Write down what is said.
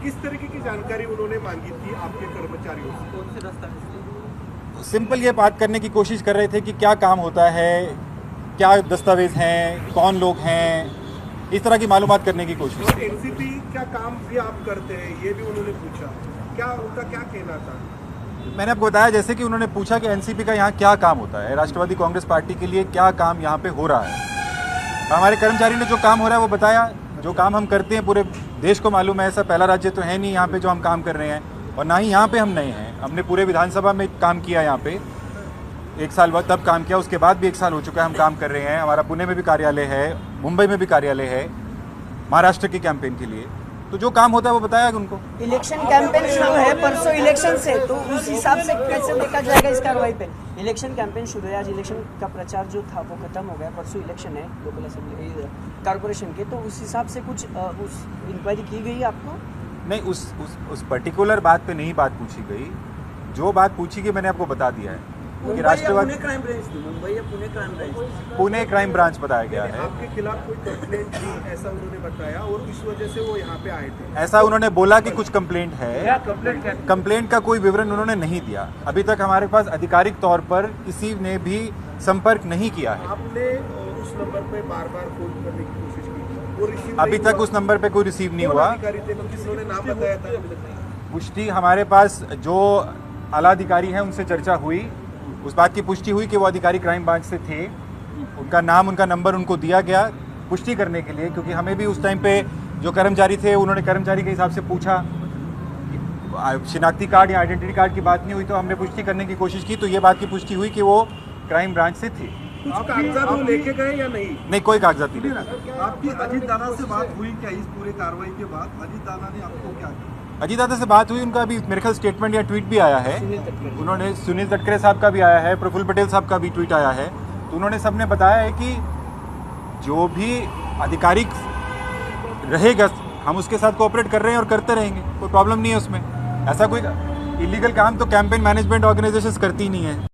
किस तरीके की जानकारी उन्होंने मांगी थी आपके कर्मचारियों से? कौन से दस्तावेज? सिंपल ये बात करने की कोशिश कर रहे थे कि क्या काम होता है, क्या दस्तावेज हैं, कौन लोग हैं, इस तरह की मालूमात करने की कोशिश। और एनसीपी का काम भी आप करते हैं, ये भी उन्होंने पूछा। क्या उनका क्या कहना था? मैंने आपको बताया जैसे कि उन्होंने पूछा कि एनसीपी का यहाँ क्या काम होता है, राष्ट्रवादी कांग्रेस पार्टी के लिए क्या काम यहाँ पे हो रहा है। हमारे कर्मचारी ने जो काम हो रहा है वो बताया। जो काम हम करते हैं पूरे देश को मालूम है, ऐसा पहला राज्य तो है नहीं यहाँ पे जो हम काम कर रहे हैं, और ना ही यहाँ पे हम नए हैं। हमने पूरे विधानसभा में काम किया, यहाँ पे 1 साल बाद तब काम किया, उसके बाद भी 1 साल हो चुका है हम काम कर रहे हैं। हमारा पुणे में भी कार्यालय है, मुंबई में भी कार्यालय है महाराष्ट्र के कैंपेन के लिए। तो जो काम होता है वो बताया उनको। इलेक्शन कैंपेन शुरू है परसों इलेक्शन से, तो उस हिसाब से कैसे देखा जाएगा इस कार्रवाई पे? इलेक्शन कैंपेन शुरू है, आज इलेक्शन का प्रचार जो था वो खत्म हो गया, परसों इलेक्शन है लोकल असेंबली कारपोरेशन के, तो उस हिसाब से कुछ उस इंक्वायरी की गई आपको? नहीं, उस पर्टिकुलर बात पे नहीं बात पूछी गई। जो बात पूछी गई मैंने आपको बता दिया है कि राष्ट्रवादी क्राइम ब्रांच थी, मुंबई या Pune crime branch? Pune crime branch बताया गया है। आपके खिलाफ कोई कंप्लेंट थी ऐसा उन्होंने बताया, और इस वजह से वो यहाँ पे आए थे? ऐसा उन्होंने बोला कि कुछ कंप्लेंट है। कंप्लेंट का कोई विवरण उन्होंने नहीं दिया। अभी तक हमारे पास आधिकारिक तौर पर किसी ने भी संपर्क नहीं किया है। आपने उस नंबर पे बार बार फोन करने की कोशिश की, वो रिसीव अभी तक उस नंबर पे कोई रिसीव नहीं हुआ। अधिकारी थे, किसी ने नाम बताया था? पुष्टि हमारे पास जो आला अधिकारी हैं उनसे चर्चा हुई, उस बात की पुष्टि हुई कि वो अधिकारी क्राइम ब्रांच से थे। उनका नाम, उनका नंबर उनको दिया गया पुष्टि करने के लिए, क्योंकि हमें भी उस टाइम पे जो कर्मचारी थे उन्होंने कर्मचारी के हिसाब से पूछा। शिनाख्ती कार्ड या आइडेंटिटी कार्ड की बात नहीं हुई, तो हमने पुष्टि करने की कोशिश की, तो ये बात की पुष्टि हुई कि वो क्राइम ब्रांच से थे। कुछ कागजात वो लेके गए या नहीं? नहीं, कोई कागजात नहीं लेके। आपकी अजीत दादा से बात हुई क्या इस पूरे कार्रवाई के बाद? अजीत दादा ने आपको क्या कहा? अजीत दादा से बात हुई, उनका अभी मेरे ख्याल स्टेटमेंट या ट्वीट भी आया है। उन्होंने सुनील तटकरे साहब का भी आया है, प्रफुल्ल पटेल साहब का भी ट्वीट आया है। तो उन्होंने सबने बताया है कि जो भी आधिकारिक रहेगा हम उसके साथ कोऑपरेट कर रहे हैं और करते रहेंगे, कोई प्रॉब्लम नहीं है उसमें। ऐसा कोई इलीगल काम तो कैंपेन मैनेजमेंट ऑर्गेनाइजेशंस करती ही नहीं है।